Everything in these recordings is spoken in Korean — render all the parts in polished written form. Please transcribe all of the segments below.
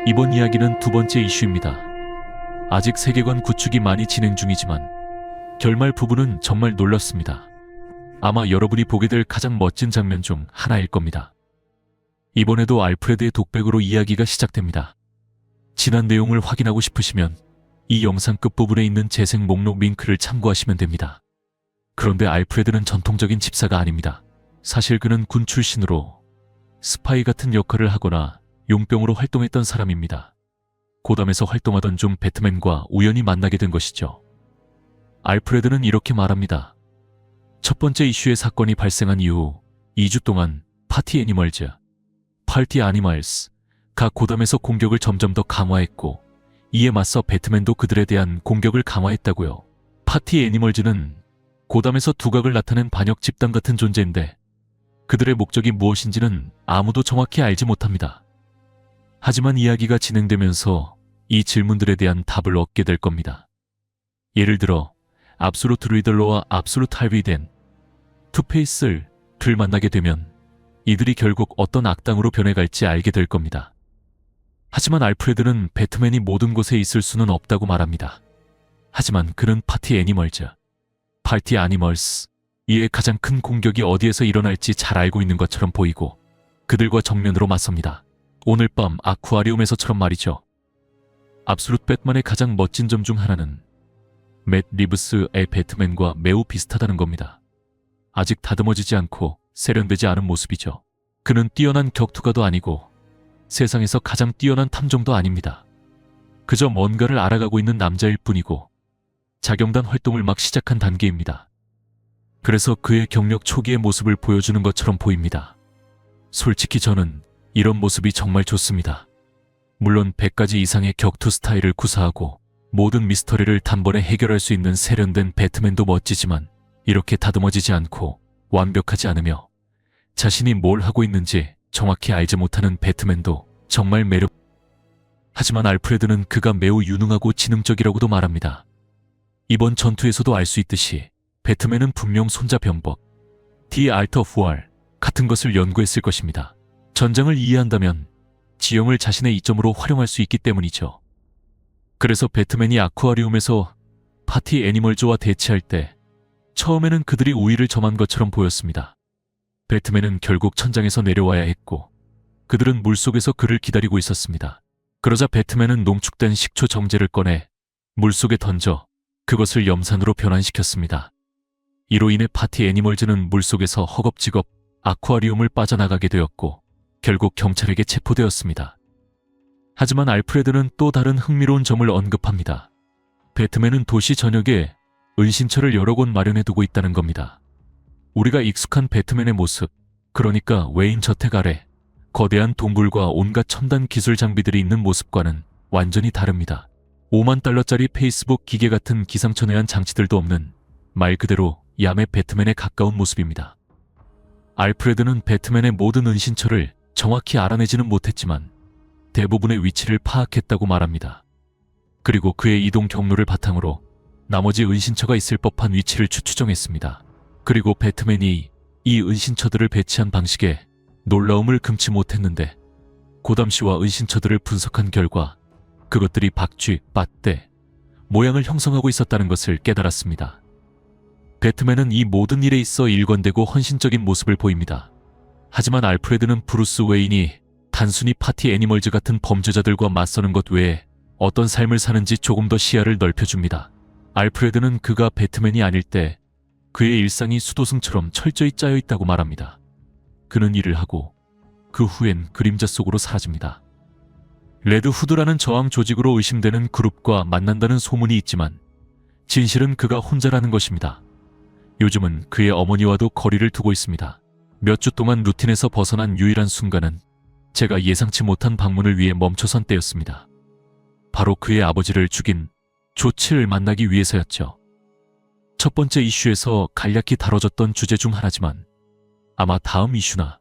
이번 이야기는 두 번째 이슈입니다. 아직 세계관 구축이 많이 진행 중이지만 결말 부분은 정말 놀랍습니다. 아마 여러분이 보게 될 가장 멋진 장면 중 하나일 겁니다. 이번에도 알프레드의 독백으로 이야기가 시작됩니다. 지난 내용을 확인하고 싶으시면 이 영상 끝부분에 있는 재생 목록 링크를 참고하시면 됩니다. 그런데 알프레드는 전통적인 집사가 아닙니다. 사실 그는 군 출신으로 스파이 같은 역할을 하거나 용병으로 활동했던 사람입니다. 고담에서 활동하던 중 배트맨과 우연히 만나게 된 것이죠. 알프레드는 이렇게 말합니다. 첫 번째 이슈의 사건이 발생한 이후 2주 동안 파티 애니멀스가 고담에서 공격을 점점 더 강화했고, 이에 맞서 배트맨도 그들에 대한 공격을 강화했다고요. 파티 애니멀즈는 고담에서 두각을 나타낸 반역 집단 같은 존재인데 그들의 목적이 무엇인지는 아무도 정확히 알지 못합니다. 하지만 이야기가 진행되면서 이 질문들에 대한 답을 얻게 될 겁니다. 예를 들어 압솔루트 리들러와 압솔루트 할비덴, 투페이스를 만나게 되면 이들이 결국 어떤 악당으로 변해갈지 알게 될 겁니다. 하지만 알프레드는 배트맨이 모든 곳에 있을 수는 없다고 말합니다. 하지만 그는 파티 애니멀스, 이에 가장 큰 공격이 어디에서 일어날지 잘 알고 있는 것처럼 보이고 그들과 정면으로 맞섭니다. 오늘 밤 아쿠아리움에서처럼 말이죠. 압솔루트 배트맨의 가장 멋진 점 중 하나는 맷 리브스의 배트맨과 매우 비슷하다는 겁니다. 아직 다듬어지지 않고 세련되지 않은 모습이죠. 그는 뛰어난 격투가도 아니고 세상에서 가장 뛰어난 탐정도 아닙니다. 그저 뭔가를 알아가고 있는 남자일 뿐이고 자경단 활동을 막 시작한 단계입니다. 그래서 그의 경력 초기의 모습을 보여주는 것처럼 보입니다. 솔직히 저는 이런 모습이 정말 좋습니다. 물론 100가지 이상의 격투 스타일을 구사하고 모든 미스터리를 단번에 해결할 수 있는 세련된 배트맨도 멋지지만 이렇게 다듬어지지 않고 완벽하지 않으며 자신이 뭘 하고 있는지 정확히 알지 못하는 배트맨도 정말 하지만 알프레드는 그가 매우 유능하고 지능적이라고도 말합니다. 이번 전투에서도 알 수 있듯이 배트맨은 분명 손자병법, 디 아트 오브 워 같은 것을 연구했을 것입니다. 전장을 이해한다면 지형을 자신의 이점으로 활용할 수 있기 때문이죠. 그래서 배트맨이 아쿠아리움에서 파티 애니멀즈와 대치할 때 처음에는 그들이 우위를 점한 것처럼 보였습니다. 배트맨은 결국 천장에서 내려와야 했고 그들은 물속에서 그를 기다리고 있었습니다. 그러자 배트맨은 농축된 식초 정제를 꺼내 물속에 던져 그것을 염산으로 변환시켰습니다. 이로 인해 파티 애니멀즈는 물속에서 허겁지겁 아쿠아리움을 빠져나가게 되었고 결국 경찰에게 체포되었습니다. 하지만 알프레드는 또 다른 흥미로운 점을 언급합니다. 배트맨은 도시 전역에 은신처를 여러 곳 마련해두고 있다는 겁니다. 우리가 익숙한 배트맨의 모습, 그러니까 웨인 저택 아래 거대한 동굴과 온갖 첨단 기술 장비들이 있는 모습과는 완전히 다릅니다. 5만 달러짜리 페이스북 기계 같은 기상천외한 장치들도 없는 말 그대로 야매 배트맨에 가까운 모습입니다. 알프레드는 배트맨의 모든 은신처를 정확히 알아내지는 못했지만 대부분의 위치를 파악했다고 말합니다. 그리고 그의 이동 경로를 바탕으로 나머지 은신처가 있을 법한 위치를 추정했습니다. 그리고 배트맨이 이 은신처들을 배치한 방식에 놀라움을 금치 못했는데 고담시와 은신처들을 분석한 결과 그것들이 박쥐, 빠떼 모양을 형성하고 있었다는 것을 깨달았습니다. 배트맨은 이 모든 일에 있어 일관되고 헌신적인 모습을 보입니다. 하지만 알프레드는 브루스 웨인이 단순히 파티 애니멀즈 같은 범죄자들과 맞서는 것 외에 어떤 삶을 사는지 조금 더 시야를 넓혀줍니다. 알프레드는 그가 배트맨이 아닐 때 그의 일상이 수도승처럼 철저히 짜여 있다고 말합니다. 그는 일을 하고 그 후엔 그림자 속으로 사라집니다. 레드 후드라는 저항 조직으로 의심되는 그룹과 만난다는 소문이 있지만 진실은 그가 혼자라는 것입니다. 요즘은 그의 어머니와도 거리를 두고 있습니다. 몇 주 동안 루틴에서 벗어난 유일한 순간은 제가 예상치 못한 방문을 위해 멈춰선 때였습니다. 바로 그의 아버지를 죽인 조치를 만나기 위해서였죠. 첫 번째 이슈에서 간략히 다뤄졌던 주제 중 하나지만 아마 다음 이슈나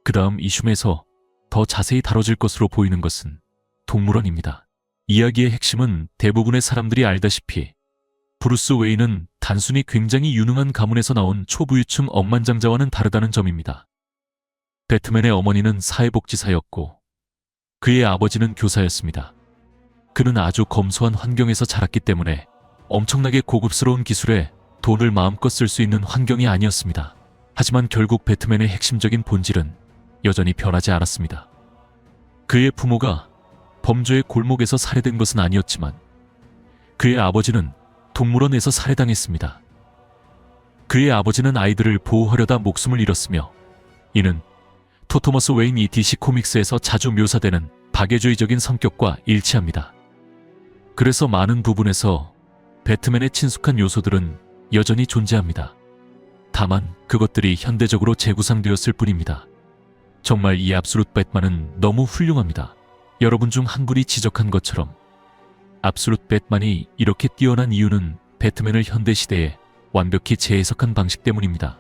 그 다음 이슈에서 더 자세히 다뤄질 것으로 보이는 것은 동물원입니다. 이야기의 핵심은 대부분의 사람들이 알다시피 브루스 웨인은 단순히 굉장히 유능한 가문에서 나온 초부유층 억만장자와는 다르다는 점입니다. 배트맨의 어머니는 사회복지사였고 그의 아버지는 교사였습니다. 그는 아주 검소한 환경에서 자랐기 때문에 엄청나게 고급스러운 기술에 돈을 마음껏 쓸 수 있는 환경이 아니었습니다. 하지만 결국 배트맨의 핵심적인 본질은 여전히 변하지 않았습니다. 그의 부모가 범죄의 골목에서 살해된 것은 아니었지만 그의 아버지는 동물원에서 살해당했습니다. 그의 아버지는 아이들을 보호하려다 목숨을 잃었으며 이는 토마스 웨인이 DC 코믹스에서 자주 묘사되는 박애주의적인 성격과 일치합니다. 그래서 많은 부분에서 배트맨의 친숙한 요소들은 여전히 존재합니다. 다만 그것들이 현대적으로 재구상되었을 뿐입니다. 정말 이 압솔루트 배트맨은 너무 훌륭합니다. 여러분 중 한 분이 지적한 것처럼 압솔루트 배트맨이 이렇게 뛰어난 이유는 배트맨을 현대시대에 완벽히 재해석한 방식 때문입니다.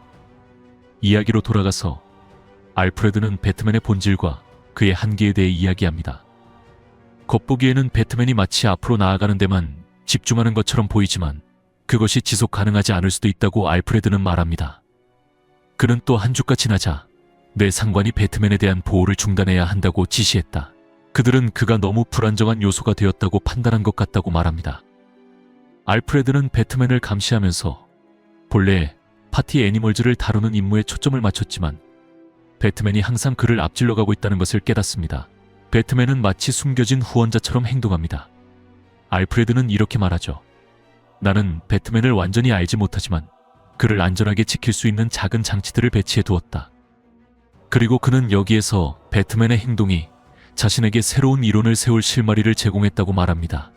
이야기로 돌아가서 알프레드는 배트맨의 본질과 그의 한계에 대해 이야기합니다. 겉보기에는 배트맨이 마치 앞으로 나아가는 데만 집중하는 것처럼 보이지만 그것이 지속 가능하지 않을 수도 있다고 알프레드는 말합니다. 그는 또 한 주가 지나자 내 상관이 배트맨에 대한 보호를 중단해야 한다고 지시했다. 그들은 그가 너무 불안정한 요소가 되었다고 판단한 것 같다고 말합니다. 알프레드는 배트맨을 감시하면서 본래 파티 애니멀즈를 다루는 임무에 초점을 맞췄지만 배트맨이 항상 그를 앞질러 가고 있다는 것을 깨닫습니다. 배트맨은 마치 숨겨진 후원자처럼 행동합니다. 알프레드는 이렇게 말하죠. 나는 배트맨을 완전히 알지 못하지만 그를 안전하게 지킬 수 있는 작은 장치들을 배치해 두었다. 그리고 그는 여기에서 배트맨의 행동이 자신에게 새로운 이론을 세울 실마리를 제공했다고 말합니다.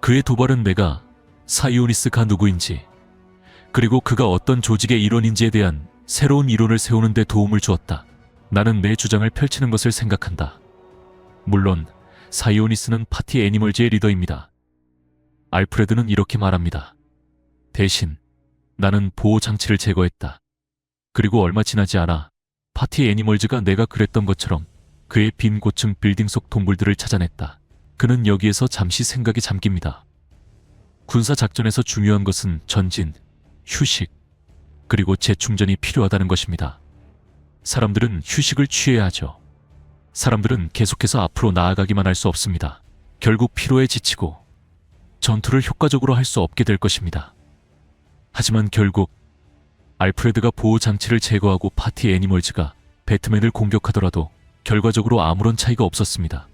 그의 도발은 내가 사이오니스가 누구인지 그리고 그가 어떤 조직의 일원인지에 대한 새로운 이론을 세우는 데 도움을 주었다. 나는 내 주장을 펼치는 것을 생각한다. 물론 사이오니스는 파티 애니멀즈의 리더입니다. 알프레드는 이렇게 말합니다. 대신 나는 보호장치를 제거했다. 그리고 얼마 지나지 않아 파티 애니멀즈가 내가 그랬던 것처럼 그의 빈 고층 빌딩 속 동굴들을 찾아냈다. 그는 여기에서 잠시 생각에 잠깁니다. 군사작전에서 중요한 것은 전진, 휴식, 그리고 재충전이 필요하다는 것입니다. 사람들은 휴식을 취해야 하죠. 사람들은 계속해서 앞으로 나아가기만 할 수 없습니다. 결국 피로에 지치고 전투를 효과적으로 할 수 없게 될 것입니다. 하지만 결국 알프레드가 보호장치를 제거하고 파티 애니멀즈가 배트맨을 공격하더라도 결과적으로 아무런 차이가 없었습니다.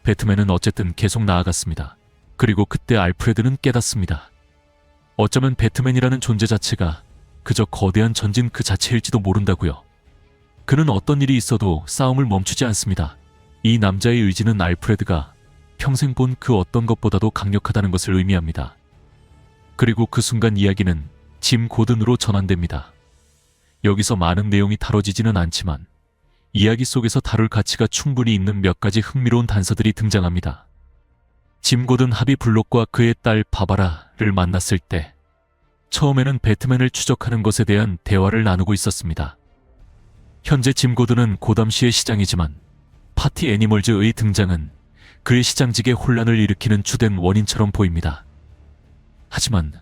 배트맨은 어쨌든 계속 나아갔습니다. 그리고 그때 알프레드는 깨닫습니다. 어쩌면 배트맨이라는 존재 자체가 그저 거대한 전진 그 자체일지도 모른다고요. 그는 어떤 일이 있어도 싸움을 멈추지 않습니다. 이 남자의 의지는 알프레드가 평생 본 그 어떤 것보다도 강력하다는 것을 의미합니다. 그리고 그 순간 이야기는 짐 고든으로 전환됩니다. 여기서 많은 내용이 다뤄지지는 않지만 이야기 속에서 다룰 가치가 충분히 있는 몇 가지 흥미로운 단서들이 등장합니다. 짐 고든 하비 블록과 그의 딸 바바라를 만났을 때 처음에는 배트맨을 추적하는 것에 대한 대화를 나누고 있었습니다. 현재 짐 고든은 고담시의 시장이지만 파티 애니멀즈의 등장은 그의 시장직에 혼란을 일으키는 주된 원인처럼 보입니다. 하지만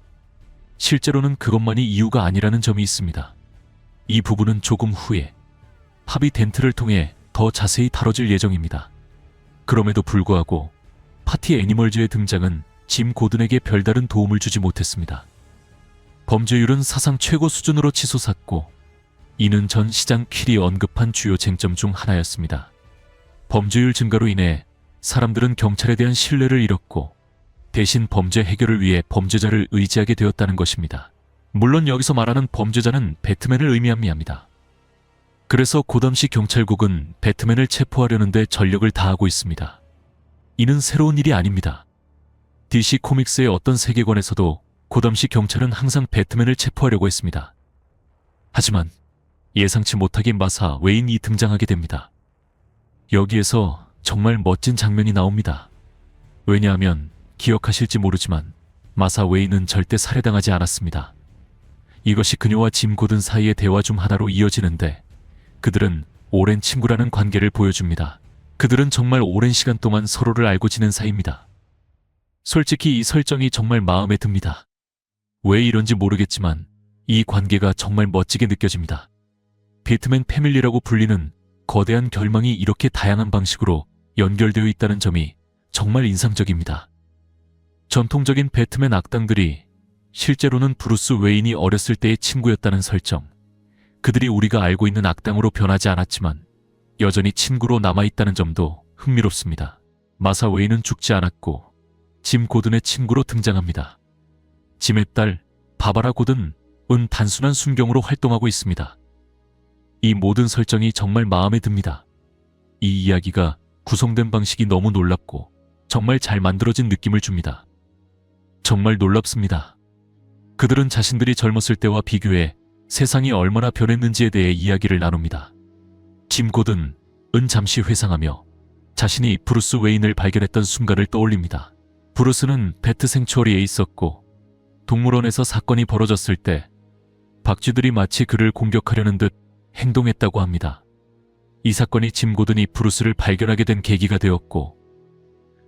실제로는 그것만이 이유가 아니라는 점이 있습니다. 이 부분은 조금 후에 하비 덴트를 통해 더 자세히 다뤄질 예정입니다. 그럼에도 불구하고 파티 애니멀즈의 등장은 짐 고든에게 별다른 도움을 주지 못했습니다. 범죄율은 사상 최고 수준으로 치솟았고 이는 전 시장 킬이 언급한 주요 쟁점 중 하나였습니다. 범죄율 증가로 인해 사람들은 경찰에 대한 신뢰를 잃었고 대신 범죄 해결을 위해 범죄자를 의지하게 되었다는 것입니다. 물론 여기서 말하는 범죄자는 배트맨을 의미합니다. 그래서 고담시 경찰국은 배트맨을 체포하려는 데 전력을 다하고 있습니다. 이는 새로운 일이 아닙니다. DC 코믹스의 어떤 세계관에서도 고담시 경찰은 항상 배트맨을 체포하려고 했습니다. 하지만 예상치 못하게 마사 웨인이 등장하게 됩니다. 여기에서 정말 멋진 장면이 나옵니다. 왜냐하면 기억하실지 모르지만 마사 웨인은 절대 살해당하지 않았습니다. 이것이 그녀와 짐 고든 사이의 대화 중 하나로 이어지는데 그들은 오랜 친구라는 관계를 보여줍니다. 그들은 정말 오랜 시간 동안 서로를 알고 지낸 사이입니다. 솔직히 이 설정이 정말 마음에 듭니다. 왜 이런지 모르겠지만 이 관계가 정말 멋지게 느껴집니다. 배트맨 패밀리라고 불리는 거대한 결망이 이렇게 다양한 방식으로 연결되어 있다는 점이 정말 인상적입니다. 전통적인 배트맨 악당들이 실제로는 브루스 웨인이 어렸을 때의 친구였다는 설정, 그들이 우리가 알고 있는 악당으로 변하지 않았지만 여전히 친구로 남아있다는 점도 흥미롭습니다. 마사 웨인은 죽지 않았고 짐 고든의 친구로 등장합니다. 짐의 딸 바바라 고든은 단순한 순경으로 활동하고 있습니다. 이 모든 설정이 정말 마음에 듭니다. 이 이야기가 구성된 방식이 너무 놀랍고 정말 잘 만들어진 느낌을 줍니다. 정말 놀랍습니다. 그들은 자신들이 젊었을 때와 비교해 세상이 얼마나 변했는지에 대해 이야기를 나눕니다. 짐 고든은 잠시 회상하며 자신이 브루스 웨인을 발견했던 순간을 떠올립니다. 브루스는 배트 생츄어리에 있었고 동물원에서 사건이 벌어졌을 때 박쥐들이 마치 그를 공격하려는 듯 행동했다고 합니다. 이 사건이 짐 고든이 브루스를 발견하게 된 계기가 되었고,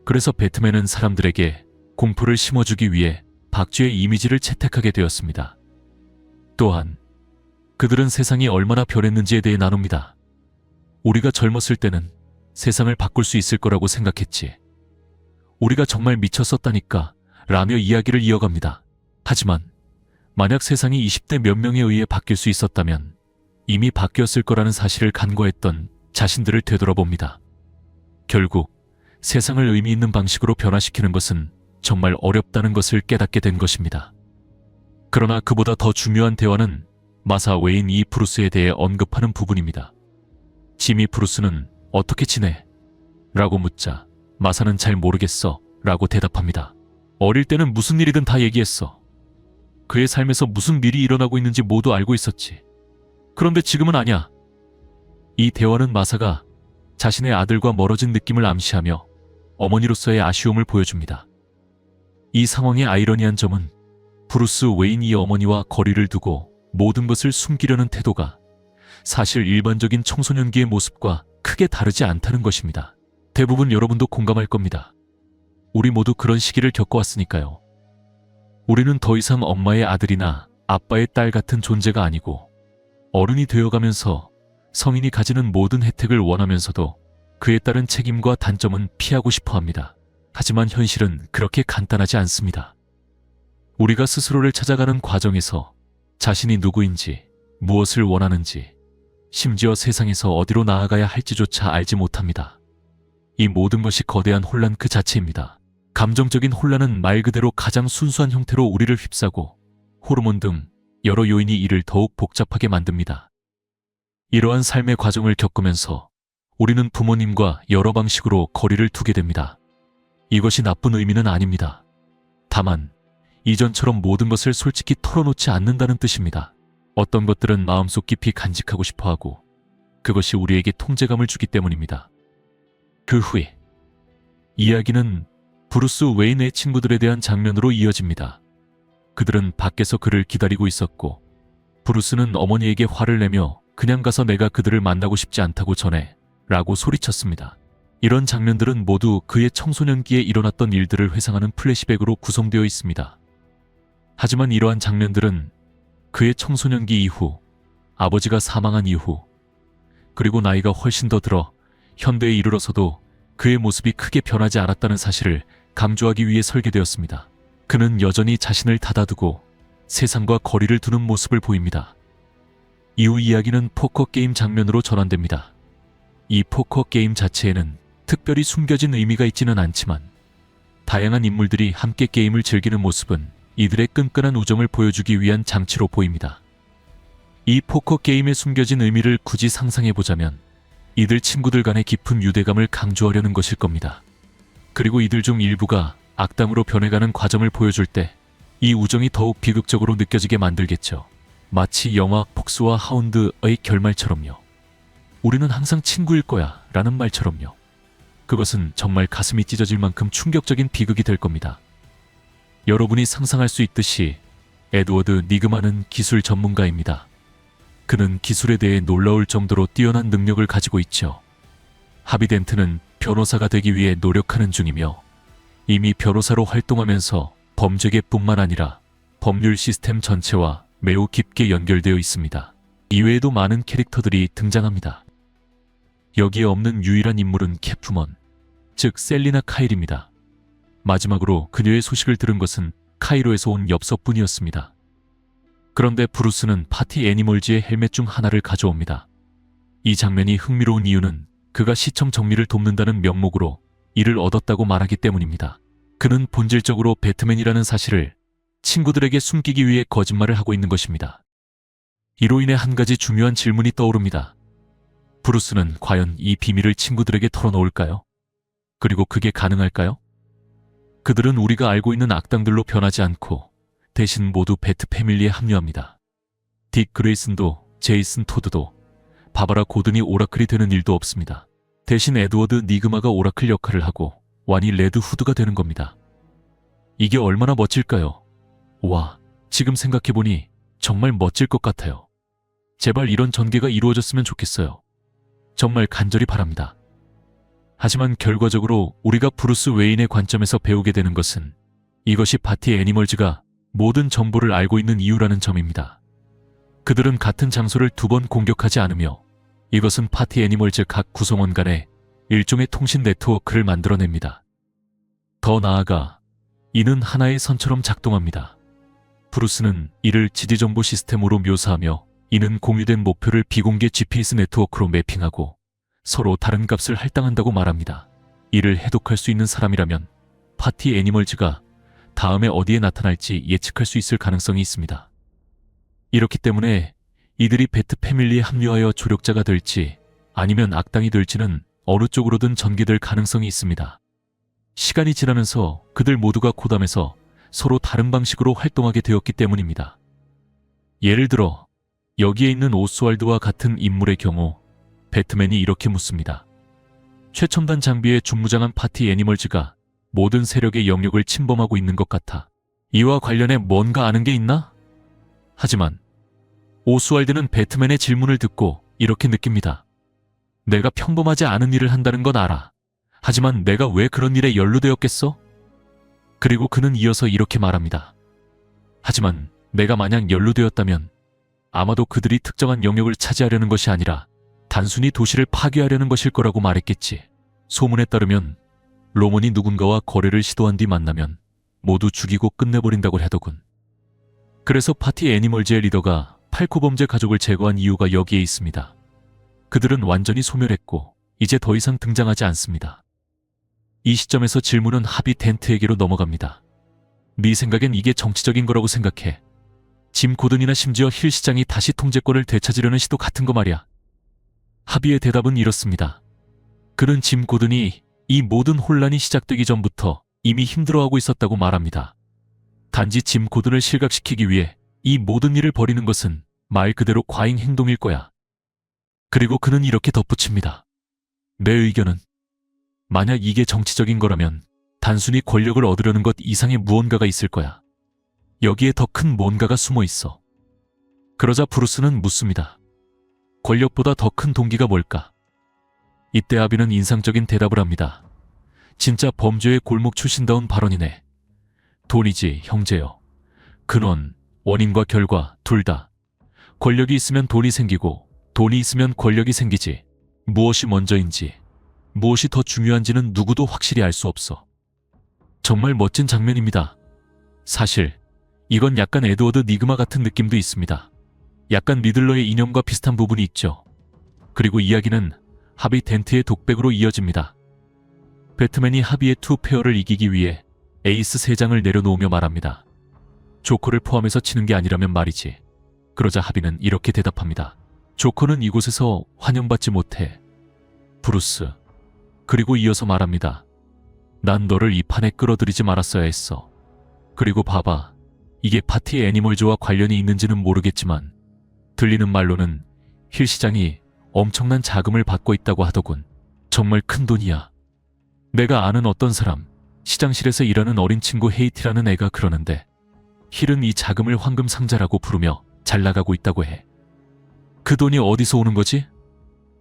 그래서 배트맨은 사람들에게 공포를 심어주기 위해 박쥐의 이미지를 채택하게 되었습니다. 또한 그들은 세상이 얼마나 변했는지에 대해 나눕니다. 우리가 젊었을 때는 세상을 바꿀 수 있을 거라고 생각했지. 우리가 정말 미쳤었다니까 라며 이야기를 이어갑니다. 하지만 만약 세상이 20대 몇 명에 의해 바뀔 수 있었다면 이미 바뀌었을 거라는 사실을 간과했던 자신들을 되돌아봅니다. 결국 세상을 의미 있는 방식으로 변화시키는 것은 정말 어렵다는 것을 깨닫게 된 것입니다. 그러나 그보다 더 중요한 대화는 마사 웨인 이 브루스에 대해 언급하는 부분입니다. 지미 브루스는 어떻게 지내? 라고 묻자 마사는 잘 모르겠어 라고 대답합니다. 어릴 때는 무슨 일이든 다 얘기했어. 그의 삶에서 무슨 일이 일어나고 있는지 모두 알고 있었지. 그런데 지금은 아니야. 이 대화는 마사가 자신의 아들과 멀어진 느낌을 암시하며 어머니로서의 아쉬움을 보여줍니다. 이 상황의 아이러니한 점은 브루스 웨인이 어머니와 거리를 두고 모든 것을 숨기려는 태도가 사실 일반적인 청소년기의 모습과 크게 다르지 않다는 것입니다. 대부분 여러분도 공감할 겁니다. 우리 모두 그런 시기를 겪어왔으니까요. 우리는 더 이상 엄마의 아들이나 아빠의 딸 같은 존재가 아니고 어른이 되어가면서 성인이 가지는 모든 혜택을 원하면서도 그에 따른 책임과 단점은 피하고 싶어 합니다. 하지만 현실은 그렇게 간단하지 않습니다. 우리가 스스로를 찾아가는 과정에서 자신이 누구인지, 무엇을 원하는지, 심지어 세상에서 어디로 나아가야 할지조차 알지 못합니다. 이 모든 것이 거대한 혼란 그 자체입니다. 감정적인 혼란은 말 그대로 가장 순수한 형태로 우리를 휩싸고 호르몬 등 여러 요인이 이를 더욱 복잡하게 만듭니다. 이러한 삶의 과정을 겪으면서 우리는 부모님과 여러 방식으로 거리를 두게 됩니다. 이것이 나쁜 의미는 아닙니다. 다만 이전처럼 모든 것을 솔직히 털어놓지 않는다는 뜻입니다. 어떤 것들은 마음속 깊이 간직하고 싶어하고 그것이 우리에게 통제감을 주기 때문입니다. 그 후에 이야기는 브루스 웨인의 친구들에 대한 장면으로 이어집니다. 그들은 밖에서 그를 기다리고 있었고 브루스는 어머니에게 화를 내며 그냥 가서 내가 그들을 만나고 싶지 않다고 전해 라고 소리쳤습니다. 이런 장면들은 모두 그의 청소년기에 일어났던 일들을 회상하는 플래시백으로 구성되어 있습니다. 하지만 이러한 장면들은 그의 청소년기 이후, 아버지가 사망한 이후, 그리고 나이가 훨씬 더 들어 현대에 이르러서도 그의 모습이 크게 변하지 않았다는 사실을 강조하기 위해 설계되었습니다. 그는 여전히 자신을 닫아두고 세상과 거리를 두는 모습을 보입니다. 이후 이야기는 포커 게임 장면으로 전환됩니다. 이 포커 게임 자체에는 특별히 숨겨진 의미가 있지는 않지만 다양한 인물들이 함께 게임을 즐기는 모습은 이들의 끈끈한 우정을 보여주기 위한 장치로 보입니다. 이 포커 게임에 숨겨진 의미를 굳이 상상해보자면 이들 친구들 간의 깊은 유대감을 강조하려는 것일 겁니다. 그리고 이들 중 일부가 악당으로 변해가는 과정을 보여줄 때 이 우정이 더욱 비극적으로 느껴지게 만들겠죠. 마치 영화 폭스와 하운드의 결말처럼요. 우리는 항상 친구일 거야 라는 말처럼요. 그것은 정말 가슴이 찢어질 만큼 충격적인 비극이 될 겁니다. 여러분이 상상할 수 있듯이 에드워드 니그만은 기술 전문가입니다. 그는 기술에 대해 놀라울 정도로 뛰어난 능력을 가지고 있죠. 하비 덴트는 변호사가 되기 위해 노력하는 중이며 이미 변호사로 활동하면서 범죄계뿐만 아니라 법률 시스템 전체와 매우 깊게 연결되어 있습니다. 이외에도 많은 캐릭터들이 등장합니다. 여기에 없는 유일한 인물은 캐프먼, 즉 셀리나 카일입니다. 마지막으로 그녀의 소식을 들은 것은 카이로에서 온 엽서뿐이었습니다. 그런데 브루스는 파티 애니멀즈의 헬멧 중 하나를 가져옵니다. 이 장면이 흥미로운 이유는 그가 시청 정리를 돕는다는 명목으로 이를 얻었다고 말하기 때문입니다. 그는 본질적으로 배트맨이라는 사실을 친구들에게 숨기기 위해 거짓말을 하고 있는 것입니다. 이로 인해 한 가지 중요한 질문이 떠오릅니다. 브루스는 과연 이 비밀을 친구들에게 털어놓을까요? 그리고 그게 가능할까요? 그들은 우리가 알고 있는 악당들로 변하지 않고 대신 모두 배트 패밀리에 합류합니다. 딕 그레이슨도 제이슨 토드도 바바라 고든이 오라클이 되는 일도 없습니다. 대신 에드워드 니그마가 오라클 역할을 하고 완이 레드 후드가 되는 겁니다. 이게 얼마나 멋질까요? 와, 지금 생각해보니 정말 멋질 것 같아요. 제발 이런 전개가 이루어졌으면 좋겠어요. 정말 간절히 바랍니다. 하지만 결과적으로 우리가 브루스 웨인의 관점에서 배우게 되는 것은 이것이 파티 애니멀즈가 모든 정보를 알고 있는 이유라는 점입니다. 그들은 같은 장소를 2번 공격하지 않으며 이것은 파티 애니멀즈 각 구성원 간의 일종의 통신 네트워크를 만들어냅니다. 더 나아가 이는 하나의 선처럼 작동합니다. 브루스는 이를 지지정보 시스템으로 묘사하며 이는 공유된 목표를 비공개 GPS 네트워크로 매핑하고 서로 다른 값을 할당한다고 말합니다. 이를 해독할 수 있는 사람이라면 파티 애니멀즈가 다음에 어디에 나타날지 예측할 수 있을 가능성이 있습니다. 이렇기 때문에 이들이 배트 패밀리에 합류하여 조력자가 될지 아니면 악당이 될지는 어느 쪽으로든 전개될 가능성이 있습니다. 시간이 지나면서 그들 모두가 고담해서 서로 다른 방식으로 활동하게 되었기 때문입니다. 예를 들어 여기에 있는 오스왈드와 같은 인물의 경우 배트맨이 이렇게 묻습니다. 최첨단 장비에 중무장한 파티 애니멀즈가 모든 세력의 영역을 침범하고 있는 것 같아. 이와 관련해 뭔가 아는 게 있나? 하지만 오스왈드는 배트맨의 질문을 듣고 이렇게 느낍니다. 내가 평범하지 않은 일을 한다는 건 알아. 하지만 내가 왜 그런 일에 연루되었겠어? 그리고 그는 이어서 이렇게 말합니다. 하지만 내가 만약 연루되었다면 아마도 그들이 특정한 영역을 차지하려는 것이 아니라 단순히 도시를 파괴하려는 것일 거라고 말했겠지. 소문에 따르면 로먼이 누군가와 거래를 시도한 뒤 만나면 모두 죽이고 끝내버린다고 하더군. 그래서 파티 애니멀즈의 리더가 팔코 범죄 가족을 제거한 이유가 여기에 있습니다. 그들은 완전히 소멸했고 이제 더 이상 등장하지 않습니다. 이 시점에서 질문은 하비 덴트에게로 넘어갑니다. 네 생각엔 이게 정치적인 거라고 생각해? 짐 고든이나 심지어 힐 시장이 다시 통제권을 되찾으려는 시도 같은 거 말이야. 하비의 대답은 이렇습니다. 그는 짐 고든이 이 모든 혼란이 시작되기 전부터 이미 힘들어하고 있었다고 말합니다. 단지 짐 고든을 실각시키기 위해 이 모든 일을 벌이는 것은 말 그대로 과잉 행동일 거야. 그리고 그는 이렇게 덧붙입니다. 내 의견은 만약 이게 정치적인 거라면 단순히 권력을 얻으려는 것 이상의 무언가가 있을 거야. 여기에 더 큰 뭔가가 숨어 있어. 그러자 브루스는 묻습니다. 권력보다 더 큰 동기가 뭘까? 이때 아비는 인상적인 대답을 합니다. 진짜 범죄의 골목 출신다운 발언이네. 돈이지, 형제여. 근원, 원인과 결과 둘 다. 권력이 있으면 돈이 생기고 돈이 있으면 권력이 생기지. 무엇이 먼저인지, 무엇이 더 중요한지는 누구도 확실히 알 수 없어. 정말 멋진 장면입니다. 사실 이건 약간 에드워드 니그마 같은 느낌도 있습니다. 약간 리들러의 이념과 비슷한 부분이 있죠. 그리고 이야기는 하비 덴트의 독백으로 이어집니다. 배트맨이 하비의 투페어를 이기기 위해 에이스 3장을 내려놓으며 말합니다. 조커를 포함해서 치는 게 아니라면 말이지. 그러자 하비는 이렇게 대답합니다. 조커는 이곳에서 환영받지 못해. 브루스. 그리고 이어서 말합니다. 난 너를 이 판에 끌어들이지 말았어야 했어. 그리고 봐봐. 이게 파티 애니멀즈와 관련이 있는지는 모르겠지만 들리는 말로는 힐 시장이 엄청난 자금을 받고 있다고 하더군. 정말 큰 돈이야. 내가 아는 어떤 사람, 시장실에서 일하는 어린 친구 헤이티라는 애가 그러는데 힐은 이 자금을 황금 상자라고 부르며 잘 나가고 있다고 해. 그 돈이 어디서 오는 거지?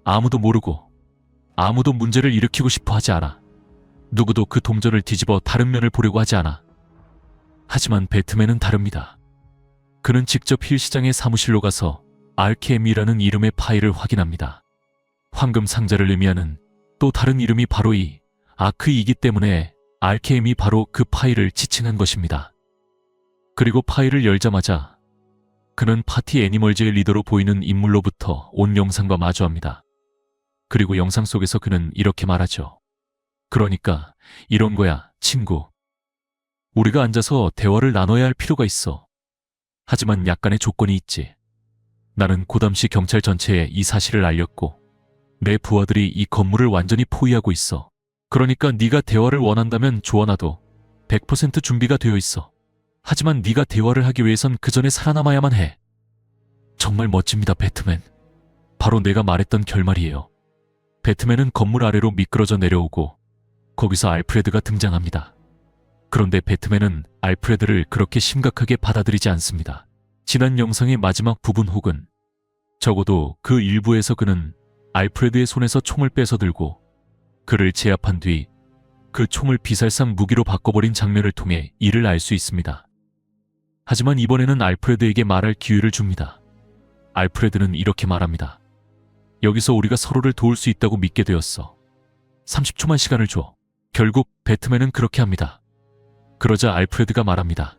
아무도 모르고 아무도 문제를 일으키고 싶어 하지 않아. 누구도 그 동전을 뒤집어 다른 면을 보려고 하지 않아. 하지만 배트맨은 다릅니다. 그는 직접 힐 시장의 사무실로 가서 알케미라는 이름의 파일을 확인합니다. 황금 상자를 의미하는 또 다른 이름이 바로 이 아크이기 때문에 RKM이 바로 그 파일을 지칭한 것입니다. 그리고 파일을 열자마자 그는 파티 애니멀즈의 리더로 보이는 인물로부터 온 영상과 마주합니다. 그리고 영상 속에서 그는 이렇게 말하죠. 그러니까 이런 거야, 친구. 우리가 앉아서 대화를 나눠야 할 필요가 있어. 하지만 약간의 조건이 있지. 나는 고담시 경찰 전체에 이 사실을 알렸고 내 부하들이 이 건물을 완전히 포위하고 있어. 그러니까 네가 대화를 원한다면 좋아, 나도 100% 준비가 되어 있어. 하지만 네가 대화를 하기 위해선 그 전에 살아남아야만 해. 정말 멋집니다, 배트맨. 바로 내가 말했던 결말이에요. 배트맨은 건물 아래로 미끄러져 내려오고 거기서 알프레드가 등장합니다. 그런데 배트맨은 알프레드를 그렇게 심각하게 받아들이지 않습니다. 지난 영상의 마지막 부분 혹은 적어도 그 일부에서 그는 알프레드의 손에서 총을 뺏어 들고 그를 제압한 뒤 그 총을 비살상 무기로 바꿔버린 장면을 통해 이를 알 수 있습니다. 하지만 이번에는 알프레드에게 말할 기회를 줍니다. 알프레드는 이렇게 말합니다. 여기서 우리가 서로를 도울 수 있다고 믿게 되었어. 30초만 시간을 줘. 결국 배트맨은 그렇게 합니다. 그러자 알프레드가 말합니다.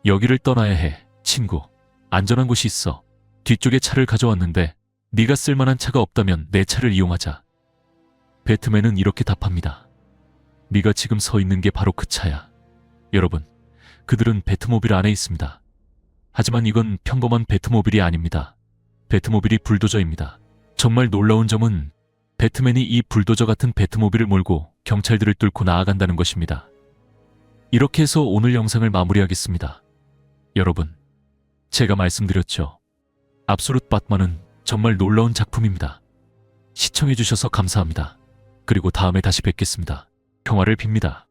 여기를 떠나야 해, 친구. 안전한 곳이 있어. 뒤쪽에 차를 가져왔는데 네가 쓸만한 차가 없다면 내 차를 이용하자. 배트맨은 이렇게 답합니다. 네가 지금 서 있는 게 바로 그 차야. 여러분, 그들은 배트모빌 안에 있습니다. 하지만 이건 평범한 배트모빌이 아닙니다. 배트모빌이 불도저입니다. 정말 놀라운 점은 배트맨이 이 불도저 같은 배트모빌을 몰고 경찰들을 뚫고 나아간다는 것입니다. 이렇게 해서 오늘 영상을 마무리하겠습니다. 여러분, 제가 말씀드렸죠. 압솔루트 배트맨은 정말 놀라운 작품입니다. 시청해주셔서 감사합니다. 그리고 다음에 다시 뵙겠습니다. 평화를 빕니다.